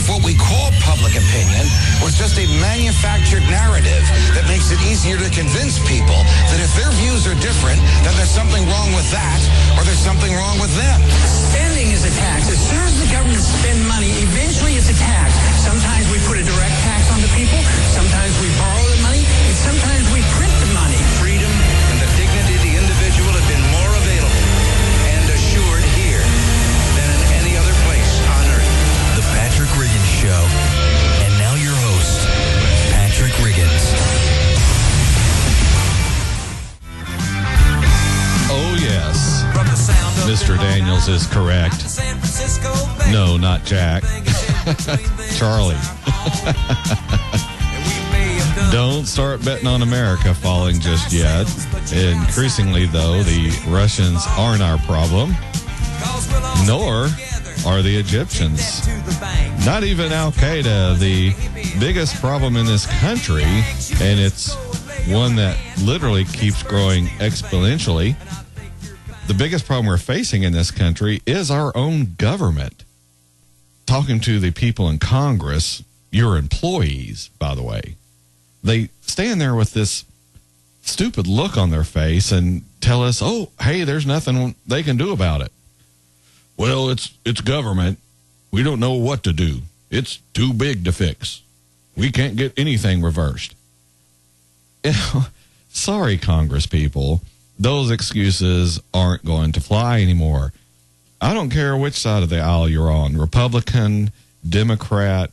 if what we call public opinion was just a manufactured narrative that makes it easier to convince people that if their views are different, then there's something wrong with that, or there's something wrong with them. Spending is a tax. As soon as the government spends money, eventually it's a tax. Sometimes we put a direct tax on the people, sometimes we borrow the money, and sometimes we print the money. Freedom and the dignity of the individual have been more available and assured here than in any other place on earth. The Patrick Riggins Show. And now your host, Patrick Riggins. Oh, yes. Mr. Daniels is correct. No, not Jack. Charlie. Don't start betting on America falling just yet. Increasingly, though, the Russians aren't our problem, nor are the Egyptians. Not even Al-Qaeda, the biggest problem in this country, and it's one that literally keeps growing exponentially. The biggest problem we're facing in this country is our own government. Talking to the people in Congress, your employees, by the way, they stand there with this stupid look on their face and tell us, oh, hey, there's nothing they can do about it. Well, it's government. We don't know what to do. It's too big to fix. We can't get anything reversed. Sorry, Congress people. Those excuses aren't going to fly anymore. I don't care which side of the aisle you're on, Republican, Democrat,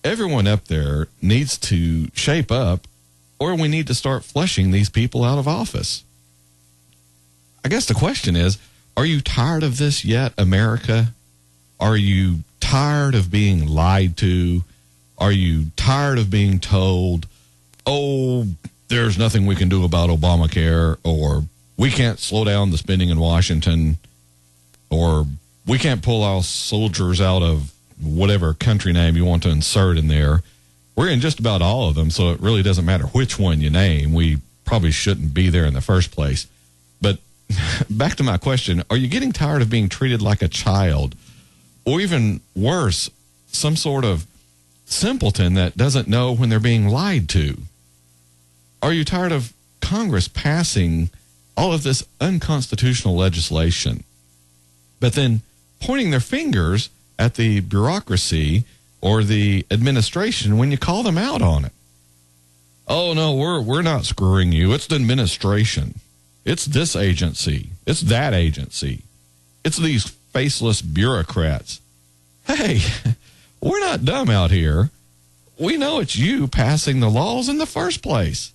everyone up there needs to shape up, or we need to start flushing these people out of office. I guess the question is, are you tired of this yet, America? Are you tired of being lied to? Are you tired of being told, oh, there's nothing we can do about Obamacare, or we can't slow down the spending in Washington, or we can't pull our soldiers out of whatever country name you want to insert in there. We're in just about all of them, so it really doesn't matter which one you name. We probably shouldn't be there in the first place. But back to my question, are you getting tired of being treated like a child? Or even worse, some sort of simpleton that doesn't know when they're being lied to? Are you tired of Congress passing all of this unconstitutional legislation, but then pointing their fingers at the bureaucracy or the administration when you call them out on it? Oh, no, we're not screwing you. It's the administration. It's this agency. It's that agency. It's these faceless bureaucrats. Hey, we're not dumb out here. We know it's you passing the laws in the first place.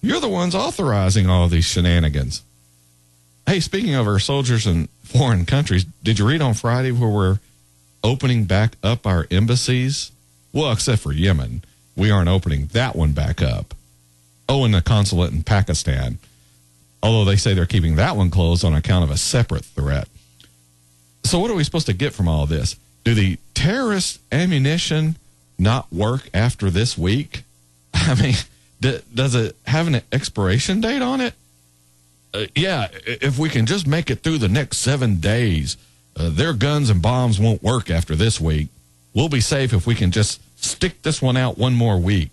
You're the ones authorizing all of these shenanigans. Hey, speaking of our soldiers in foreign countries, did you read on Friday where we're opening back up our embassies? Well, except for Yemen. We aren't opening that one back up. Oh, and the consulate in Pakistan. Although they say they're keeping that one closed on account of a separate threat. So what are we supposed to get from all this? Do the terrorist ammunition not work after this week? I mean, does it have an expiration date on it? Yeah, if we can just make it through the next 7 days, their guns and bombs won't work after this week. We'll be safe if we can just stick this one out one more week.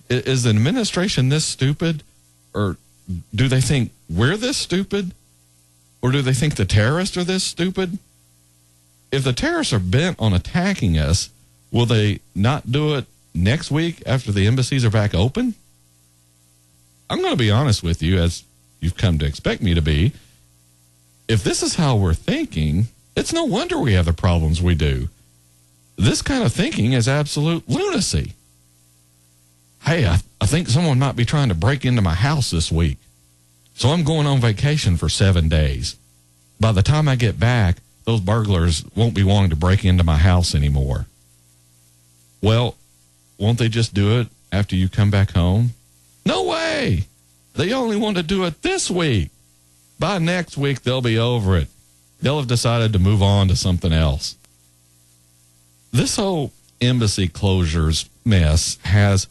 Is the administration this stupid? Or do they think we're this stupid? Or do they think the terrorists are this stupid? If the terrorists are bent on attacking us, will they not do it next week after the embassies are back open? I'm going to be honest with you, as you've come to expect me to be. If this is how we're thinking, it's no wonder we have the problems we do. This kind of thinking is absolute lunacy. Hey, I think someone might be trying to break into my house this week, so I'm going on vacation for 7 days. By the time I get back, those burglars won't be wanting to break into my house anymore. Well, won't they just do it after you come back home? No way! They only want to do it this week. By next week, they'll be over it. They'll have decided to move on to something else. This whole embassy closures mess has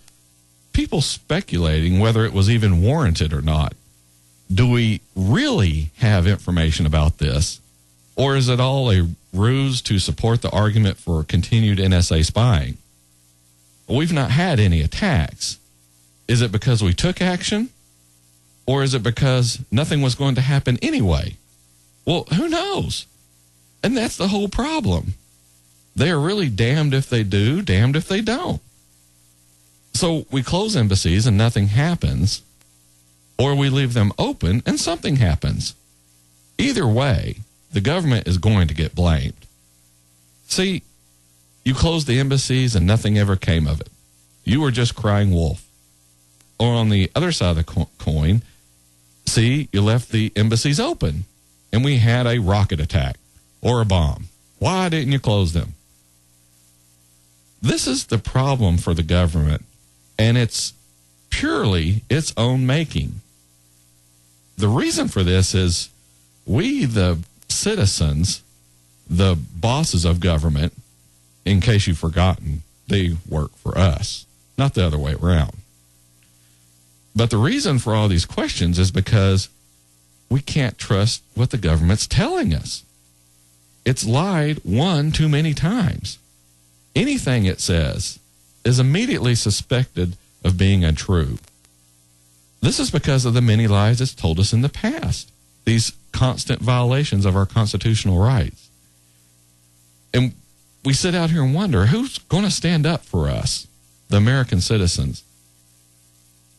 people speculating whether it was even warranted or not. Do we really have information about this? Or is it all a ruse to support the argument for continued NSA spying? We've not had any attacks. Is it because we took action? Or is it because nothing was going to happen anyway? Well, who knows? And that's the whole problem. They are really damned if they do, damned if they don't. So we close embassies and nothing happens, or we leave them open and something happens. Either way, the government is going to get blamed. See, you closed the embassies and nothing ever came of it. You were just crying wolf. Or on the other side of the coin, see, you left the embassies open and we had a rocket attack or a bomb. Why didn't you close them? This is the problem for the government, and it's purely its own making. The reason for this is we, the citizens, the bosses of government, in case you've forgotten, they work for us, not the other way around. But the reason for all these questions is because we can't trust what the government's telling us. It's lied one too many times. Anything it says is immediately suspected of being untrue. This is because of the many lies it's told us in the past, these constant violations of our constitutional rights. And we sit out here and wonder, who's going to stand up for us, the American citizens?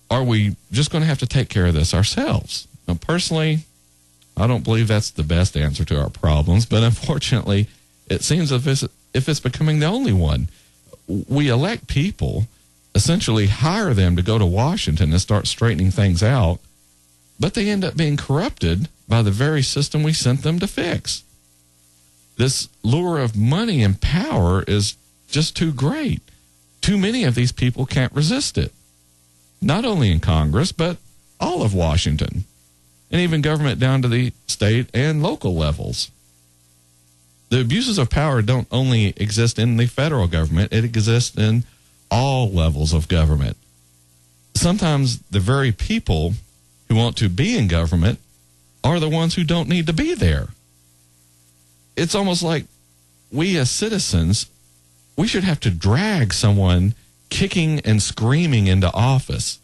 Are we just going to have to take care of this ourselves? Now, personally, I don't believe that's the best answer to our problems, but unfortunately, it seems if it's becoming the only one. We elect people, essentially hire them to go to Washington and start straightening things out, but they end up being corrupted by the very system we sent them to fix. This lure of money and power is just too great. Too many of these people can't resist it. Not only in Congress, but all of Washington, and even government down to the state and local levels. The abuses of power don't only exist in the federal government, it exists in all levels of government. Sometimes the very people who want to be in government are the ones who don't need to be there. It's almost like we as citizens, we should have to drag someone kicking and screaming into office.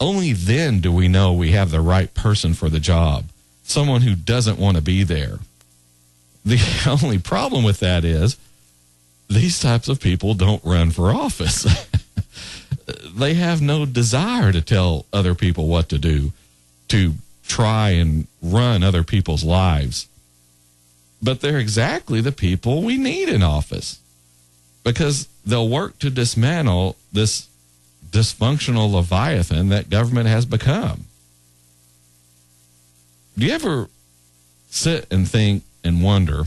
Only then do we know we have the right person for the job, someone who doesn't want to be there. The only problem with that is these types of people don't run for office. They have no desire to tell other people what to do, to try and run other people's lives. But they're exactly the people we need in office, because they'll work to dismantle this dysfunctional leviathan that government has become. Do you ever sit and think and wonder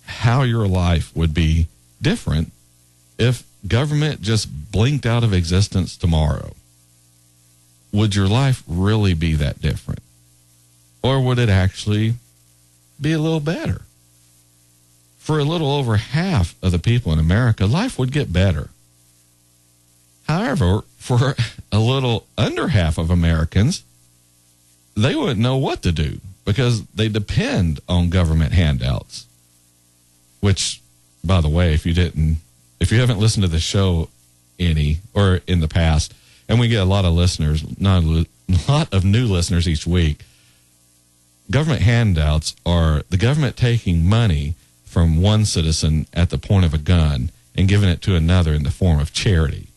how your life would be different if government just blinked out of existence tomorrow? Would your life really be that different? Or would it actually be a little better? For a little over half of the people in America, life would get better. However, for a little under half of Americans, they wouldn't know what to do because they depend on government handouts. Which, by the way, if you haven't listened to the show any or in the past, and we get a lot of listeners, not a lot of new listeners each week, government handouts are the government taking money from one citizen at the point of a gun and giving it to another in the form of charity.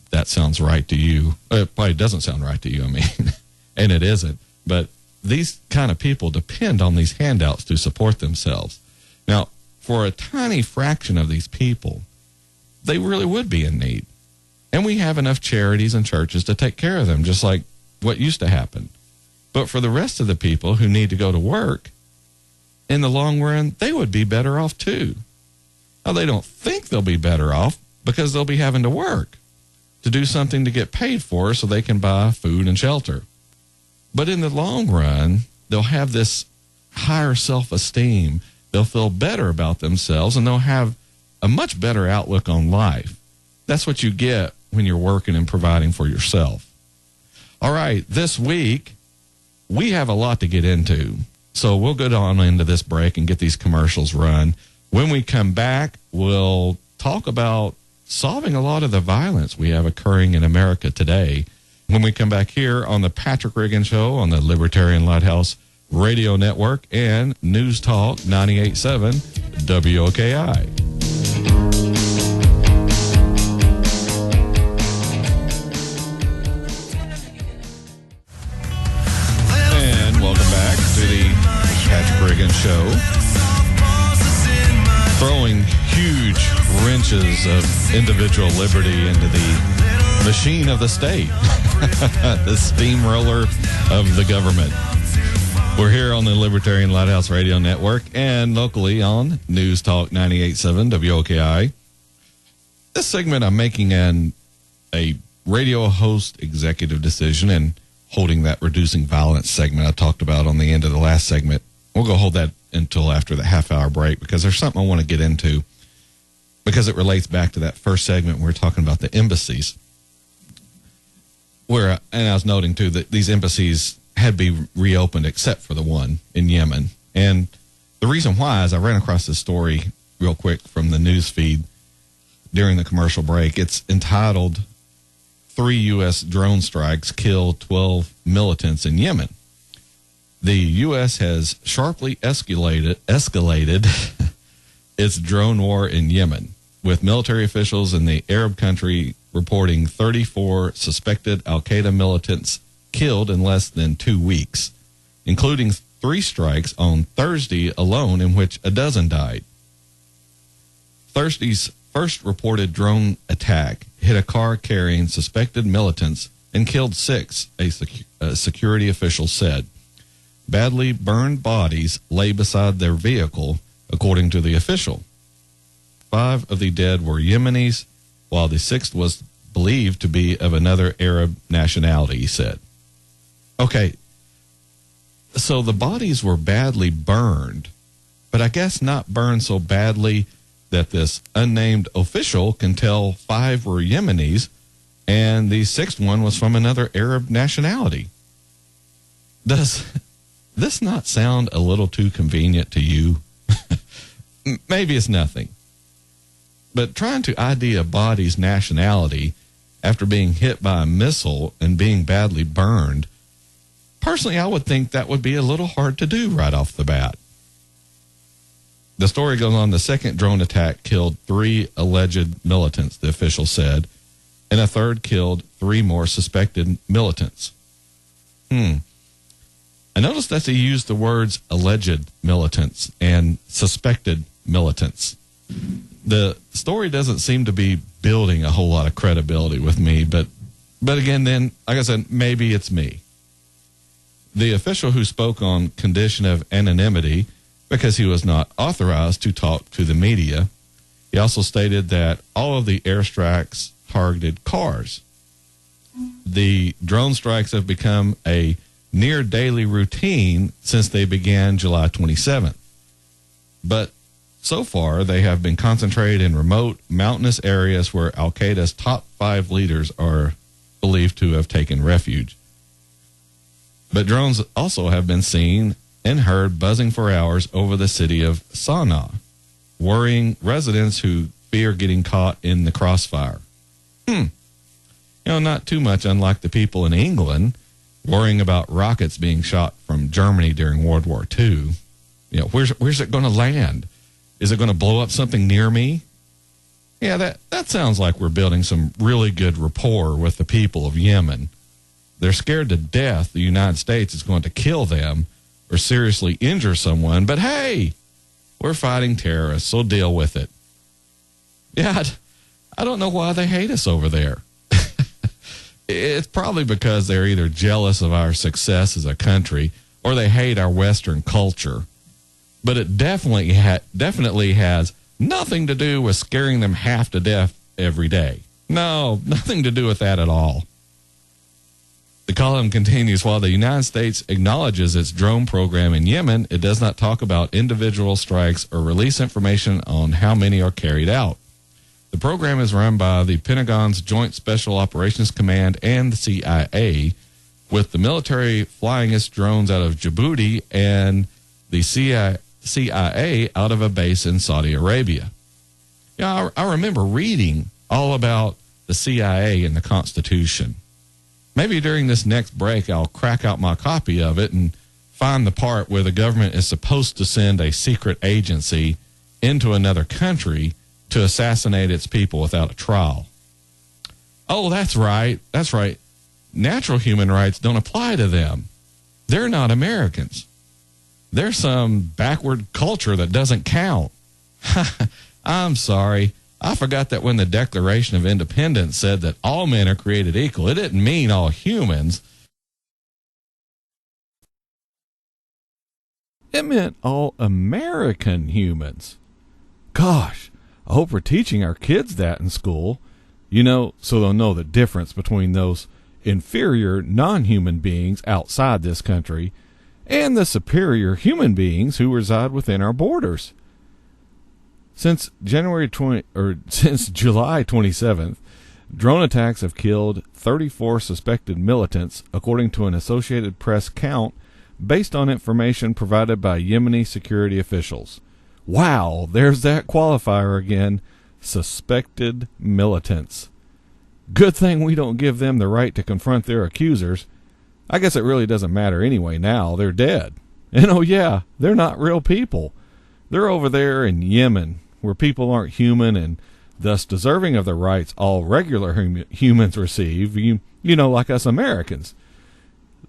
That sounds right to you. It probably doesn't sound right to you, I mean, and it isn't. But these kind of people depend on these handouts to support themselves. Now, for a tiny fraction of these people, they really would be in need. And we have enough charities and churches to take care of them, just like what used to happen. But for the rest of the people who need to go to work, in the long run, they would be better off too. Now, they don't think they'll be better off because they'll be having to work to do something to get paid for so they can buy food and shelter. But in the long run, they'll have this higher self-esteem. They'll feel better about themselves, and they'll have a much better outlook on life. That's what you get when you're working and providing for yourself. All right, this week, we have a lot to get into. So we'll go on into this break and get these commercials run. When we come back, we'll talk about solving a lot of the violence we have occurring in America today. When we come back here on the Patrick Riggin Show on the Libertarian Lighthouse Radio Network and News Talk 98.7 WOKI. And welcome back to the Patrick Riggin Show. Throwing huge wrenches of individual liberty into the machine of the state, the steamroller of the government. We're here on the Libertarian Lighthouse Radio Network and locally on News Talk 98.7 WOKI. This segment, I'm making a radio host executive decision and holding that reducing violence segment I talked about on the end of the last segment. We'll go hold that until after the half-hour break because there's something I want to get into because it relates back to that first segment where we're talking about the embassies. And I was noting, too, that these embassies had to be reopened except for the one in Yemen. And the reason why is I ran across this story real quick from the news feed during the commercial break. It's entitled, 3 U.S. Drone Strikes Kill 12 Militants in Yemen. The U.S. has sharply escalated its drone war in Yemen, with military officials in the Arab country reporting 34 suspected Al-Qaeda militants killed in less than 2 weeks, including 3 strikes on Thursday alone in which a dozen died. Thursday's first reported drone attack hit a car carrying suspected militants and killed 6, a security official said. Badly burned bodies lay beside their vehicle, according to the official. 5 of the dead were Yemenis, while the 6th was believed to be of another Arab nationality, he said. Okay, so the bodies were badly burned, but I guess not burned so badly that this unnamed official can tell 5 were Yemenis and the 6th one was from another Arab nationality. Does this not sound a little too convenient to you? Maybe it's nothing. But trying to ID a body's nationality after being hit by a missile and being badly burned, personally, I would think that would be a little hard to do right off the bat. The story goes on, the second drone attack killed 3 alleged militants, the official said, and a third killed 3 more suspected militants. I noticed that they used the words alleged militants and suspected militants. The story doesn't seem to be building a whole lot of credibility with me, but again, then, like I said, maybe it's me. The official who spoke on condition of anonymity because he was not authorized to talk to the media, he also stated that all of the airstrikes targeted cars. The drone strikes have become a near daily routine since they began July 27th. But so far, they have been concentrated in remote, mountainous areas where Al-Qaeda's top 5 leaders are believed to have taken refuge. But drones also have been seen and heard buzzing for hours over the city of Sana'a, worrying residents who fear getting caught in the crossfire. Not too much unlike the people in England worrying about rockets being shot from Germany during World War II. Where's it going to land? Is it going to blow up something near me? Yeah, that sounds like we're building some really good rapport with the people of Yemen. They're scared to death the United States is going to kill them or seriously injure someone, but hey, we're fighting terrorists, so deal with it. Yeah, I don't know why they hate us over there. It's probably because they're either jealous of our success as a country or they hate our Western culture. But it definitely has nothing to do with scaring them half to death every day. No, nothing to do with that at all. The column continues, while the United States acknowledges its drone program in Yemen, it does not talk about individual strikes or release information on how many are carried out. The program is run by the Pentagon's Joint Special Operations Command and the CIA, with the military flying its drones out of Djibouti and the CIA out of a base in Saudi Arabia. Yeah, I remember reading all about the CIA and the Constitution. Maybe during this next break, I'll crack out my copy of it and find the part where the government is supposed to send a secret agency into another country to assassinate its people without a trial. Oh, that's right. That's right. Natural human rights don't apply to them. They're not Americans. They're some backward culture that doesn't count. I'm sorry. I forgot that when the Declaration of Independence said that all men are created equal, it didn't mean all humans. It meant all American humans. Gosh, I hope we're teaching our kids that in school, so they'll know the difference between those inferior non-human beings outside this country and the superior human beings who reside within our borders. Since July 27th, drone attacks have killed 34 suspected militants, according to an Associated Press count based on information provided by Yemeni security officials. Wow, there's that qualifier again, suspected militants. Good thing we don't give them the right to confront their accusers. I guess it really doesn't matter anyway now. They're dead. And oh yeah, they're not real people. They're over there in Yemen, where people aren't human and thus deserving of the rights all regular humans receive, like us Americans.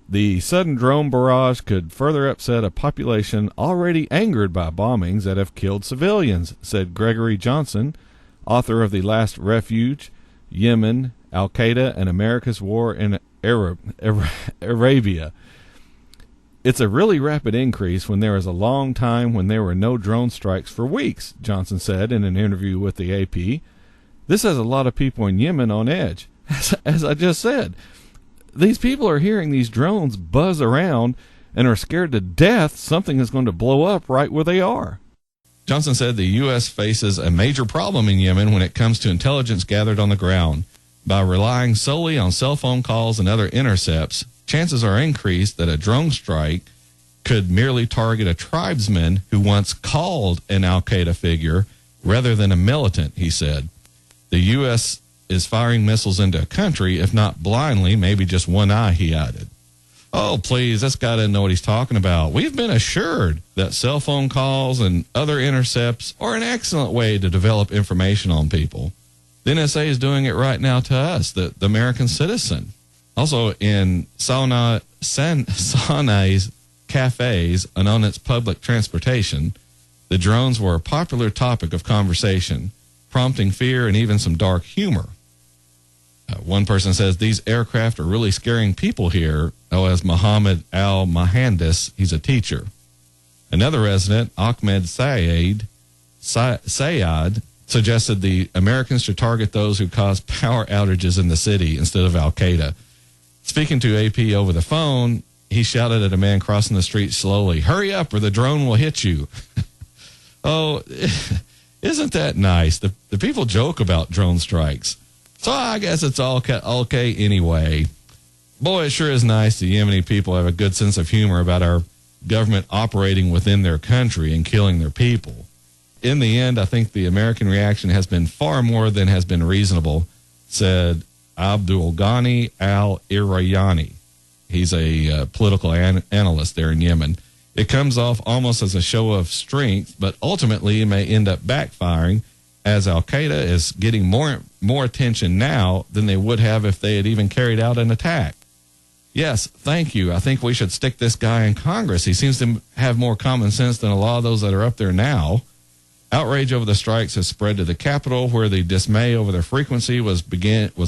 The sudden drone barrage could further upset a population already angered by bombings that have killed civilians, said Gregory Johnson, author of The Last Refuge, Yemen, Al-Qaeda, and America's War in Arabia. It's a really rapid increase when there is a long time when there were no drone strikes for weeks, Johnson said in an interview with the AP. This has a lot of people in Yemen on edge. As I just said, these people are hearing these drones buzz around and are scared to death something is going to blow up right where they are. Johnson said the U.S. faces a major problem in Yemen when it comes to intelligence gathered on the ground. By relying solely on cell phone calls and other intercepts, chances are increased that a drone strike could merely target a tribesman who once called an Al-Qaeda figure rather than a militant, he said. The U.S. is firing missiles into a country, if not blindly, maybe just one eye, he added. Oh, please, this guy doesn't know what he's talking about. We've been assured that cell phone calls and other intercepts are an excellent way to develop information on people. The NSA is doing it right now to us, the American citizen. Also, in Sana's cafes and on its public transportation, the drones were a popular topic of conversation, prompting fear and even some dark humor. One person says these aircraft are really scaring people here. As Muhammad al-Mahandis, he's a teacher. Another resident, Ahmed Sayed, suggested the Americans should target those who cause power outages in the city instead of Al-Qaeda. Speaking to AP over the phone, he shouted at a man crossing the street slowly, "Hurry up or the drone will hit you." Oh, isn't that nice? The people joke about drone strikes. So I guess it's all okay anyway. Boy, it sure is nice the Yemeni people have a good sense of humor about our government operating within their country and killing their people. In the end, I think the American reaction has been far more than has been reasonable, said Abdul Ghani al-Irayani. He's a political analyst there in Yemen. It comes off almost as a show of strength, but ultimately it may end up backfiring, as Al-Qaeda is getting more attention now than they would have if they had even carried out an attack. Yes, thank you. I think we should stick this guy in Congress. He seems to have more common sense than a lot of those that are up there now. Outrage over the strikes has spread to the Capitol, where the dismay over their frequency was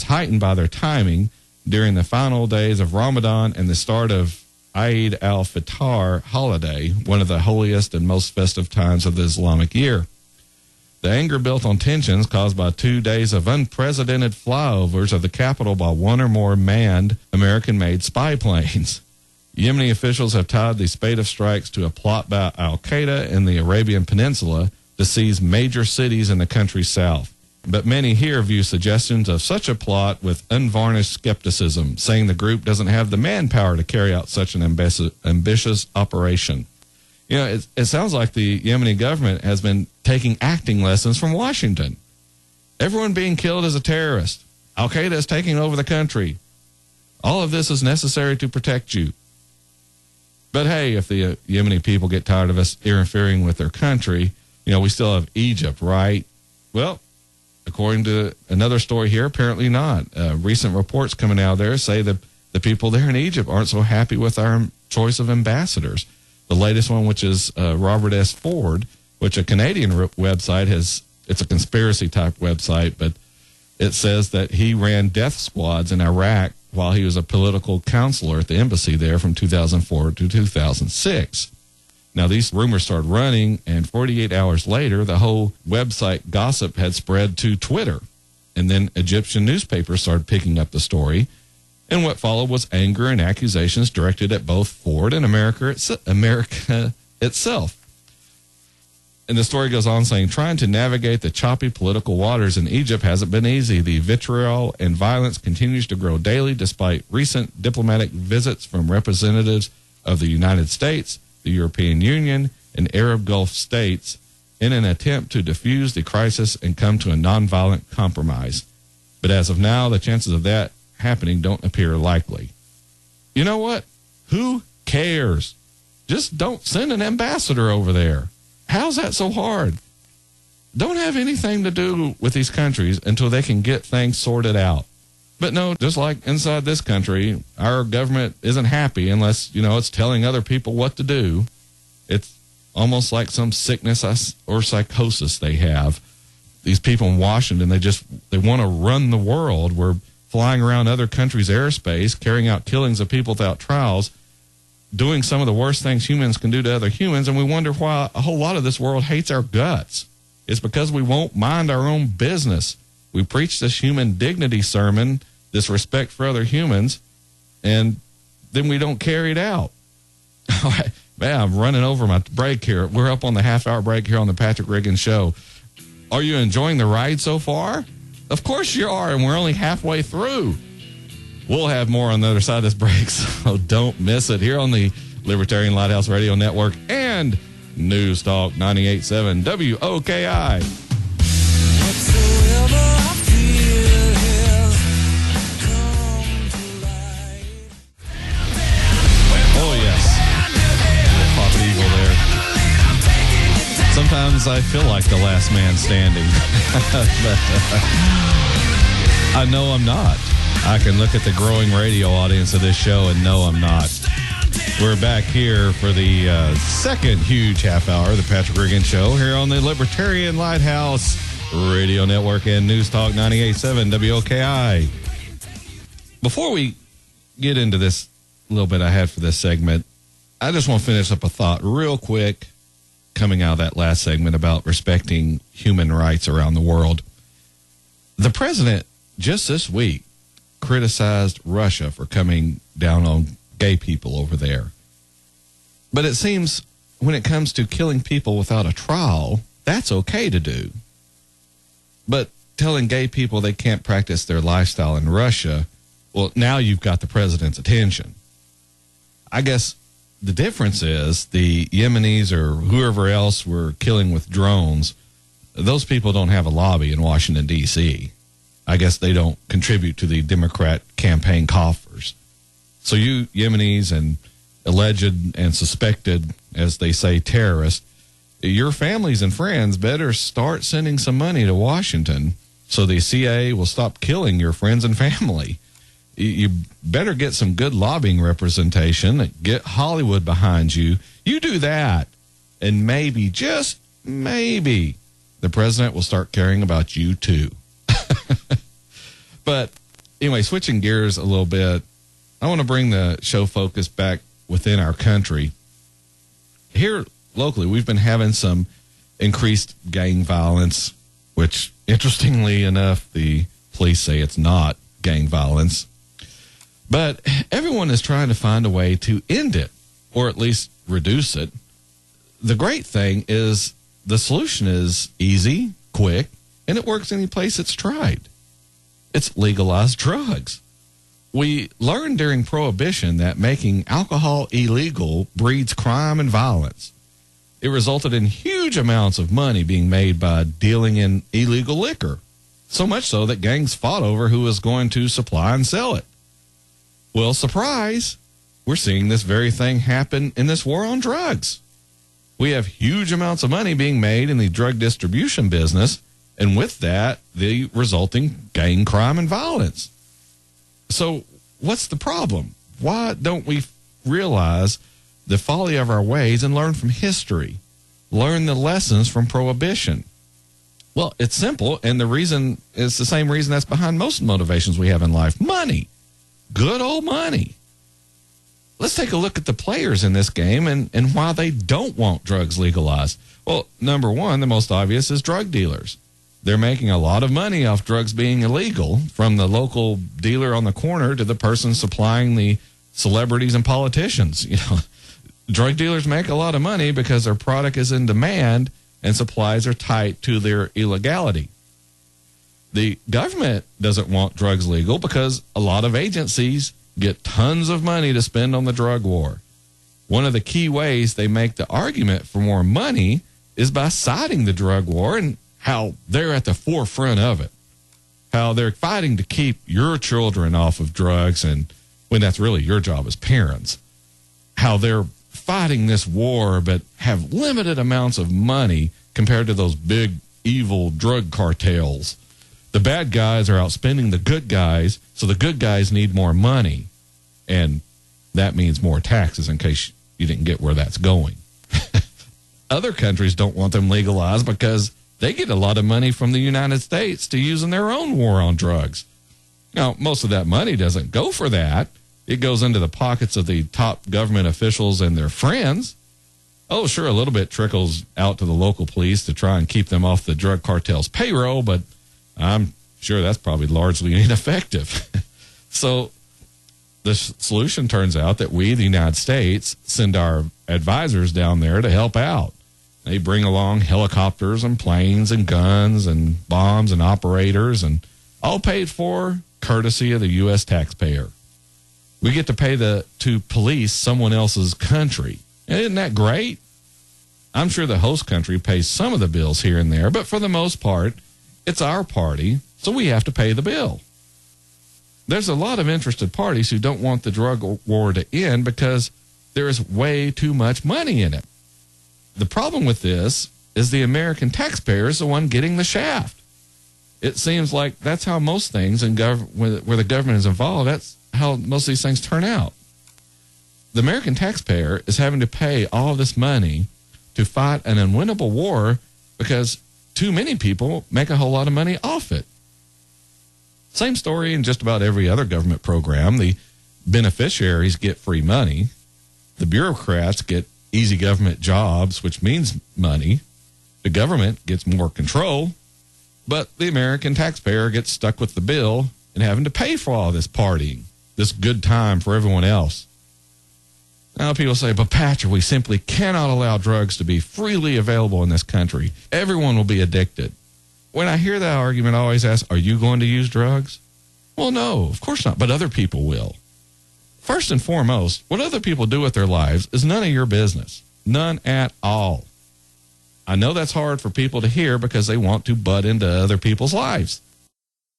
heightened by their timing during the final days of Ramadan and the start of Eid al-Fitr holiday, one of the holiest and most festive times of the Islamic year. The anger built on tensions caused by 2 days of unprecedented flyovers of the capital by one or more manned American-made spy planes. Yemeni officials have tied the spate of strikes to a plot by Al-Qaeda in the Arabian Peninsula to seize major cities in the country's south. But many here view suggestions of such a plot with unvarnished skepticism, saying the group doesn't have the manpower to carry out such an ambitious operation. You know, it sounds like the Yemeni government has been taking acting lessons from Washington. Everyone being killed is a terrorist. Al-Qaeda is taking over the country. All of this is necessary to protect you. But hey, if the Yemeni people get tired of us interfering with their country, you know, we still have Egypt, right? Well, according to another story here, apparently not. Recent reports coming out there say that the people there in Egypt aren't so happy with our choice of ambassadors. The latest one, which is Robert S. Ford, which a Canadian website it's a conspiracy type website, but it says that he ran death squads in Iraq while he was a political counselor at the embassy there from 2004 to 2006. Now, these rumors started running, and 48 hours later, the whole website gossip had spread to Twitter. And then Egyptian newspapers started picking up the story. And what followed was anger and accusations directed at both Ford and America itself. And the story goes on saying, trying to navigate the choppy political waters in Egypt hasn't been easy. The vitriol and violence continues to grow daily despite recent diplomatic visits from representatives of the United States, the European Union, and Arab Gulf states in an attempt to defuse the crisis and come to a nonviolent compromise. But as of now, the chances of that happening don't appear likely. You know what? Who cares? Just don't send an ambassador over there. How's that so hard? Don't have anything to do with these countries until they can get things sorted out. But no, just like inside this country, our government isn't happy unless, you know, it's telling other people what to do. It's almost like some sickness or psychosis they have. These people in Washington, they want to run the world. We're flying around other countries' airspace, carrying out killings of people without trials, doing some of the worst things humans can do to other humans, and we wonder why a whole lot of this world hates our guts. It's because we won't mind our own business. We preach this human dignity sermon, this respect for other humans, and then we don't carry it out. All right, man, I'm running over my break here. We're up on the half-hour break here on the Patrick Riggins Show. Are you enjoying the ride so far? Of course you are, and we're only halfway through. We'll have more on the other side of this break, so don't miss it here on the Libertarian Lighthouse Radio Network and News Talk 98.7 WOKI. Oh, yes. Pop Eagle there. Sometimes I feel like the last man standing. But I know I'm not. I can look at the growing radio audience of this show and know I'm not. We're back here for the second huge half hour of the Patrick Riggins Show here on the Libertarian Lighthouse Radio Network and News Talk 98.7 WOKI. Before we get into this little bit I had for this segment, I just want to finish up a thought real quick coming out of that last segment about respecting human rights around the world. The president just this week criticized Russia for coming down on gay people over there. But it seems when it comes to killing people without a trial, that's okay to do. But telling gay people they can't practice their lifestyle in Russia, well, now you've got the president's attention. I guess the difference is the Yemenis or whoever else were killing with drones, those people don't have a lobby in Washington, D.C. I guess they don't contribute to the Democrat campaign coffers. So you Yemenis and alleged and suspected, as they say, terrorists, your families and friends better start sending some money to Washington so the CIA will stop killing your friends and family. You better get some good lobbying representation, get Hollywood behind you. You do that, and maybe, just maybe, the president will start caring about you too. But anyway, switching gears a little bit, I want to bring the show focus back within our country. Here locally, we've been having some increased gang violence, which, interestingly enough, the police say it's not gang violence. But everyone is trying to find a way to end it, or at least reduce it. The great thing is the solution is easy, quick, and it works any place it's tried. It's legalized drugs. We learned during Prohibition that making alcohol illegal breeds crime and violence. It resulted in huge amounts of money being made by dealing in illegal liquor. So much so that gangs fought over who was going to supply and sell it. Well, surprise, we're seeing this very thing happen in this war on drugs. We have huge amounts of money being made in the drug distribution business, and with that, the resulting gang crime and violence. So what's the problem? Why don't we realize the folly of our ways and learn from history? Learn the lessons from Prohibition. Well, it's simple, and the reason is the same reason that's behind most motivations we have in life. Money. Good old money. Let's take a look at the players in this game and why they don't want drugs legalized. Well, number one, the most obvious is drug dealers. They're making a lot of money off drugs being illegal, from the local dealer on the corner to the person supplying the celebrities and politicians. You know, drug dealers make a lot of money because their product is in demand and supplies are tight to their illegality. The government doesn't want drugs legal because a lot of agencies get tons of money to spend on the drug war. One of the key ways they make the argument for more money is by citing the drug war and how they're at the forefront of it, how they're fighting to keep your children off of drugs, and when that's really your job as parents, how they're fighting this war but have limited amounts of money compared to those big evil drug cartels. The bad guys are outspending the good guys, so the good guys need more money, and that means more taxes, in case you didn't get where that's going. Other countries don't want them legalized because they get a lot of money from the United States to use in their own war on drugs. Now, most of that money doesn't go for that. It goes into the pockets of the top government officials and their friends. Oh, sure, a little bit trickles out to the local police to try and keep them off the drug cartel's payroll, but I'm sure that's probably largely ineffective. So the solution turns out that we, the United States, send our advisors down there to help out. They bring along helicopters and planes and guns and bombs and operators, and all paid for courtesy of the U.S. taxpayer. We get to pay to police someone else's country. Isn't that great? I'm sure the host country pays some of the bills here and there, but for the most part, it's our party, so we have to pay the bill. There's a lot of interested parties who don't want the drug war to end because there is way too much money in it. The problem with this is the American taxpayer is the one getting the shaft. It seems like that's how most things where the government is involved, that's how most of these things turn out. The American taxpayer is having to pay all of this money to fight an unwinnable war because too many people make a whole lot of money off it. Same story in just about every other government program. The beneficiaries get free money. The bureaucrats get easy government jobs, which means money. The government gets more control, but the American taxpayer gets stuck with the bill and having to pay for all this partying, this good time for everyone else. Now people say, but Patrick, we simply cannot allow drugs to be freely available in this country. Everyone will be addicted. When I hear that argument, I always ask, are you going to use drugs? Well, no, of course not, but other people will. First and foremost, what other people do with their lives is none of your business. None at all. I know that's hard for people to hear because they want to butt into other people's lives.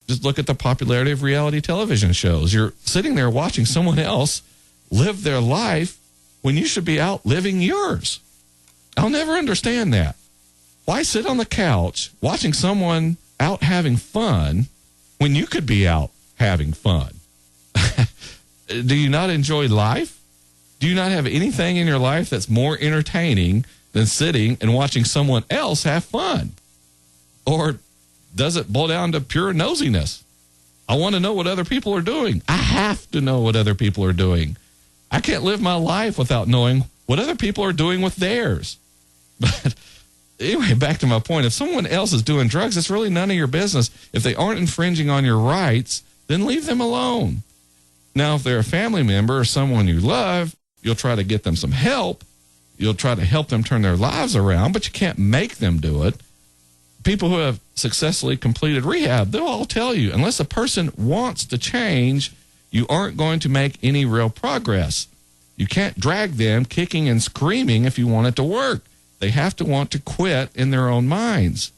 Just look at the popularity of reality television shows. You're sitting there watching someone else live their life when you should be out living yours. I'll never understand that. Why sit on the couch watching someone out having fun when you could be out having fun? Do you not enjoy life? Do you not have anything in your life that's more entertaining than sitting and watching someone else have fun? Or does it boil down to pure nosiness? I want to know what other people are doing. I have to know what other people are doing. I can't live my life without knowing what other people are doing with theirs. But anyway, back to my point. If someone else is doing drugs, it's really none of your business. If they aren't infringing on your rights, then leave them alone. Now, if they're a family member or someone you love, you'll try to get them some help. You'll try to help them turn their lives around, but you can't make them do it. People who have successfully completed rehab, they'll all tell you, unless a person wants to change, you aren't going to make any real progress. You can't drag them kicking and screaming if you want it to work. They have to want to quit in their own minds.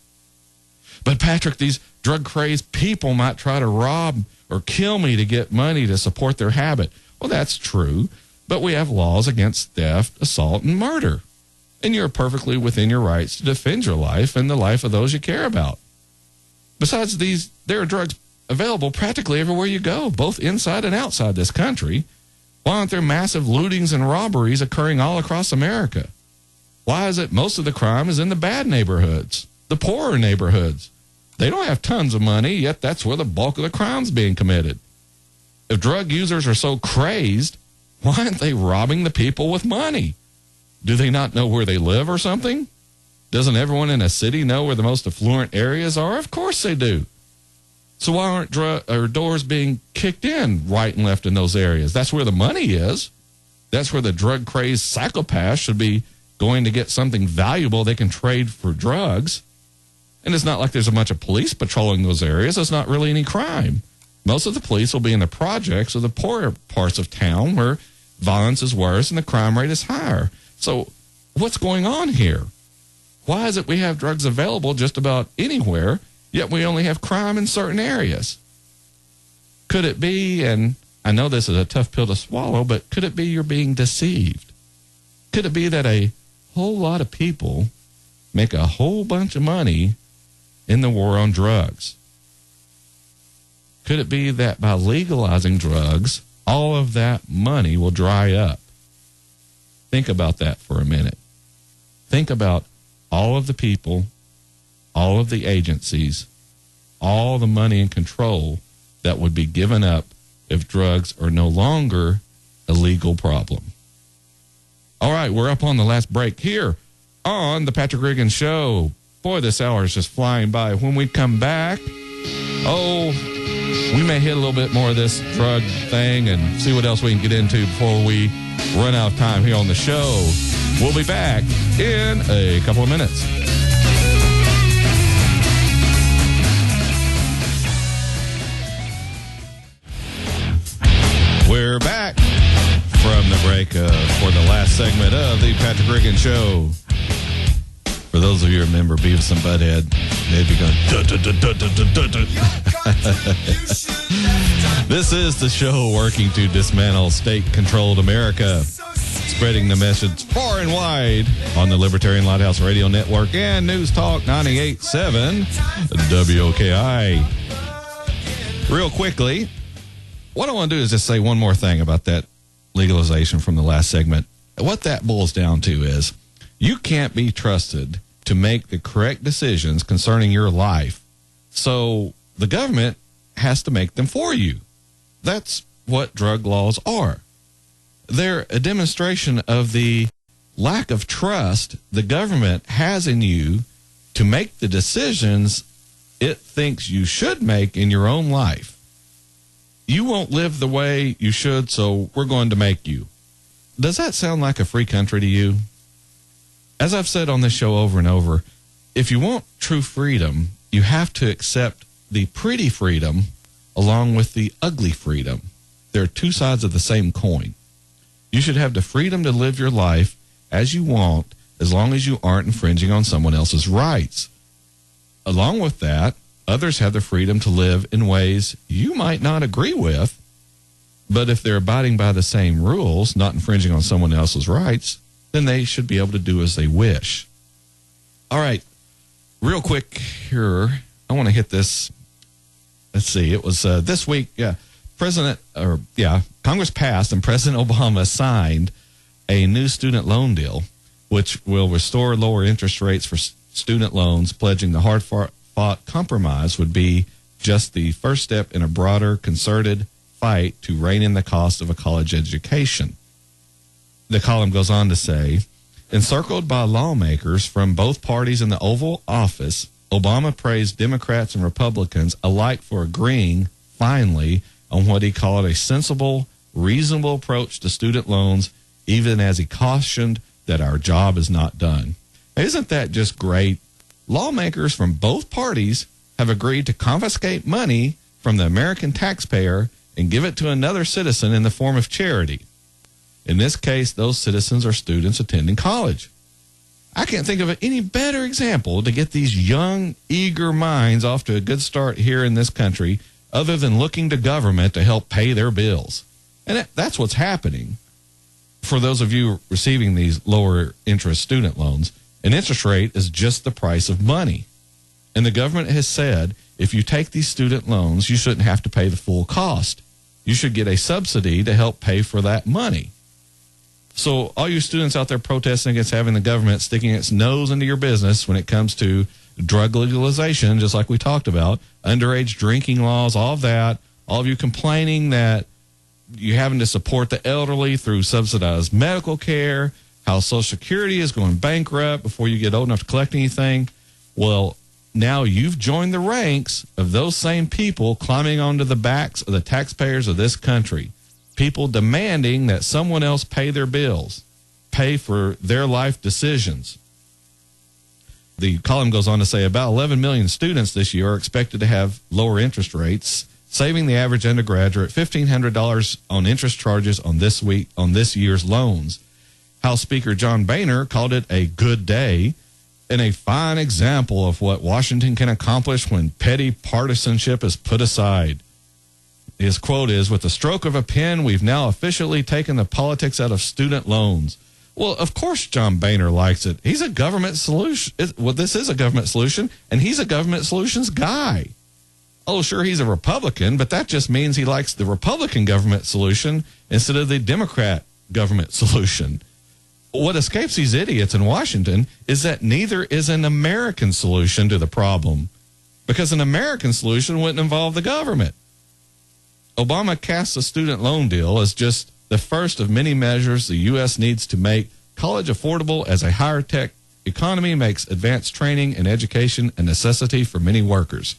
But Patrick, these drug-crazed people might try to rob or kill me to get money to support their habit. Well, that's true, but we have laws against theft, assault, and murder. And you're perfectly within your rights to defend your life and the life of those you care about. Besides these, there are drugs available practically everywhere you go, both inside and outside this country. Why aren't there massive lootings and robberies occurring all across America? Why is it most of the crime is in the bad neighborhoods, the poorer neighborhoods? They don't have tons of money, yet that's where the bulk of the crime's being committed. If drug users are so crazed, why aren't they robbing the people with money? Do they not know where they live or something? Doesn't everyone in a city know where the most affluent areas are? Of course they do. So why aren't doors being kicked in right and left in those areas? That's where the money is. That's where the drug-crazed psychopaths should be going to get something valuable they can trade for drugs. And it's not like there's a bunch of police patrolling those areas. There's not really any crime. Most of the police will be in the projects or the poorer parts of town where violence is worse and the crime rate is higher. So what's going on here? Why is it we have drugs available just about anywhere, yet we only have crime in certain areas? Could it be, and I know this is a tough pill to swallow, but could it be you're being deceived? Could it be that a whole lot of people make a whole bunch of money in the war on drugs? Could it be that by legalizing drugs, all of that money will dry up? Think about that for a minute. Think about all of the people, all of the agencies, all the money and control that would be given up if drugs are no longer a legal problem. All right, we're up on the last break here on the Patrick Riggins Show. Boy, this hour is just flying by. When we come back, we may hit a little bit more of this drug thing and see what else we can get into before we run out of time here on the show. We'll be back in a couple of minutes. We're back from the break for the last segment of the Patrick Riggins Show. For those of you who remember Beavis and Butthead, they'd be going, This is the show working to dismantle state-controlled America, spreading the message far and wide on the Libertarian Lighthouse Radio Network and News Talk 98.7 WOKI. Real quickly, what I want to do is just say one more thing about that legalization from the last segment. What that boils down to is you can't be trusted to make the correct decisions concerning your life, so the government has to make them for you. That's what drug laws are. They're a demonstration of the lack of trust the government has in you to make the decisions it thinks you should make in your own life. You won't live the way you should, so we're going to make you. Does that sound like a free country to you? As I've said on this show over and over, if you want true freedom, you have to accept the pretty freedom along with the ugly freedom. They're two sides of the same coin. You should have the freedom to live your life as you want, as long as you aren't infringing on someone else's rights. Along with that, others have the freedom to live in ways you might not agree with, but if they're abiding by the same rules, not infringing on someone else's rights, then they should be able to do as they wish. All right, real quick here, I want to hit this. Let's see, it was this week, Congress passed and President Obama signed a new student loan deal, which will restore lower interest rates for student loans, pledging the hard-fought compromise would be just the first step in a broader, concerted fight to rein in the cost of a college education. The column goes on to say, encircled by lawmakers from both parties in the Oval Office, Obama praised Democrats and Republicans alike for agreeing, finally, on what he called a sensible, reasonable approach to student loans, even as he cautioned that our job is not done. Isn't that just great? Lawmakers from both parties have agreed to confiscate money from the American taxpayer and give it to another citizen in the form of charity. In this case, those citizens are students attending college. I can't think of any better example to get these young, eager minds off to a good start here in this country other than looking to government to help pay their bills. And that's what's happening. For those of you receiving these lower interest student loans, an interest rate is just the price of money. And the government has said, if you take these student loans, you shouldn't have to pay the full cost. You should get a subsidy to help pay for that money. So all you students out there protesting against having the government sticking its nose into your business when it comes to drug legalization, just like we talked about, underage drinking laws, all of that, all of you complaining that you're having to support the elderly through subsidized medical care, how Social Security is going bankrupt before you get old enough to collect anything. Well, now you've joined the ranks of those same people climbing onto the backs of the taxpayers of this country. People demanding that someone else pay their bills, pay for their life decisions. The column goes on to say about 11 million students this year are expected to have lower interest rates, saving the average undergraduate $1,500 on interest charges on this year's loans. House Speaker John Boehner called it a good day and a fine example of what Washington can accomplish when petty partisanship is put aside. His quote is, "With the stroke of a pen, we've now officially taken the politics out of student loans." Well, of course John Boehner likes it. He's a government solution. Well, this is a government solution, and he's a government solutions guy. Oh, sure, he's a Republican, but that just means he likes the Republican government solution instead of the Democrat government solution. What escapes these idiots in Washington is that neither is an American solution to the problem, because an American solution wouldn't involve the government. Obama casts a student loan deal as just the first of many measures the U.S. needs to make college affordable as a higher tech economy makes advanced training and education a necessity for many workers.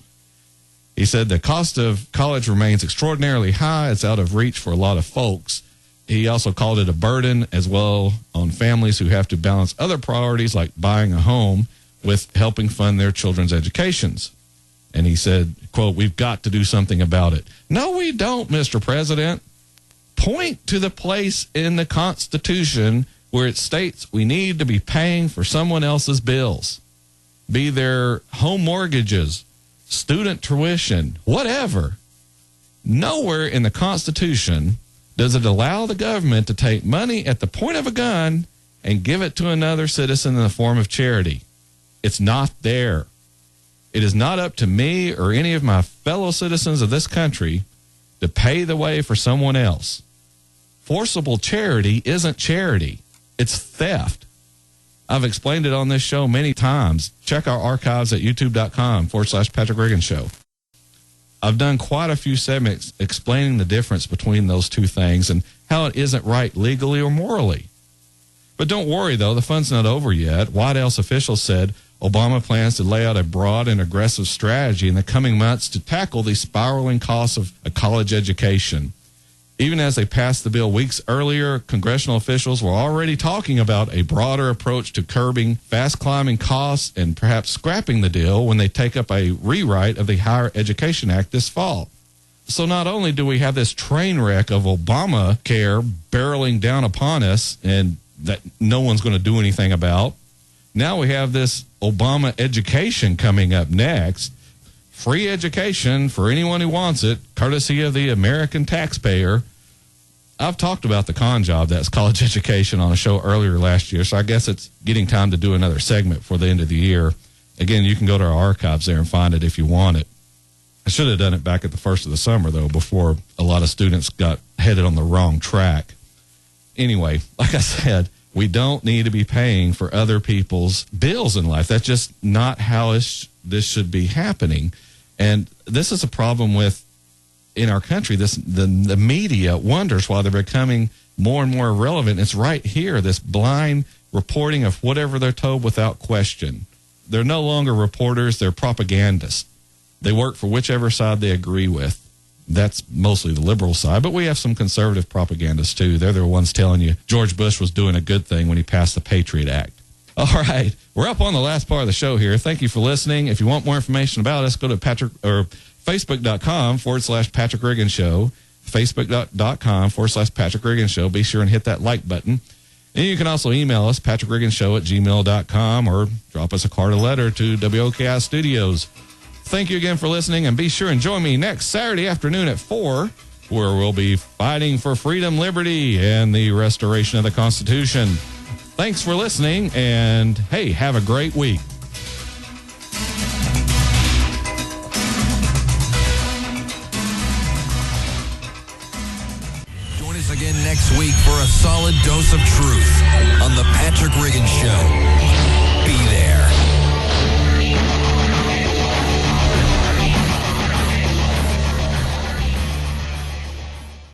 He said the cost of college remains extraordinarily high. It's out of reach for a lot of folks. He also called it a burden as well on families who have to balance other priorities like buying a home with helping fund their children's educations. And he said, quote, "We've got to do something about it." No, we don't, Mr. President. Point to the place in the Constitution where it states we need to be paying for someone else's bills, be their home mortgages, student tuition, whatever. Nowhere in the Constitution does it allow the government to take money at the point of a gun and give it to another citizen in the form of charity. It's not there. It is not up to me or any of my fellow citizens of this country to pay the way for someone else. Forcible charity isn't charity. It's theft. I've explained it on this show many times. Check our archives at youtube.com/Patrick Riggins Show. I've done quite a few segments explaining the difference between those two things and how it isn't right legally or morally. But don't worry, though, the fun's not over yet. White House officials said Obama plans to lay out a broad and aggressive strategy in the coming months to tackle the spiraling costs of a college education. Even as they passed the bill weeks earlier, congressional officials were already talking about a broader approach to curbing fast-climbing costs and perhaps scrapping the deal when they take up a rewrite of the Higher Education Act this fall. So not only do we have this train wreck of Obamacare barreling down upon us and that no one's going to do anything about, now we have this Obama education coming up next. Free education for anyone who wants it, courtesy of the American taxpayer. I've talked about the con job that's college education on a show earlier last year, so I guess it's getting time to do another segment for the end of the year. Again, you can go to our archives there and find it if you want it. I should have done it back at the first of the summer, though, before a lot of students got headed on the wrong track. Anyway, like I said, we don't need to be paying for other people's bills in life. That's just not how this should be happening. And this is a problem with, in our country, the media wonders why they're becoming more and more irrelevant. It's right here, this blind reporting of whatever they're told without question. They're no longer reporters, they're propagandists. They work for whichever side they agree with. That's mostly the liberal side, but we have some conservative propagandists too. They're the ones telling you George Bush was doing a good thing when he passed the Patriot Act. All right, we're up on the last part of the show here. Thank you for listening. If you want more information about us, go to Facebook.com/Patrick Riggins Show, Facebook.com/Patrick Riggins Show. Be sure and hit that like button. And you can also email us, patrickriggenshow@gmail.com, or drop us a card or letter to WOKI Studios. Thank you again for listening, and be sure and join me next Saturday afternoon at 4, where we'll be fighting for freedom, liberty, and the restoration of the Constitution. Thanks for listening, and hey, have a great week. Join us again next week for a solid dose of truth on The Patrick Riggins Show.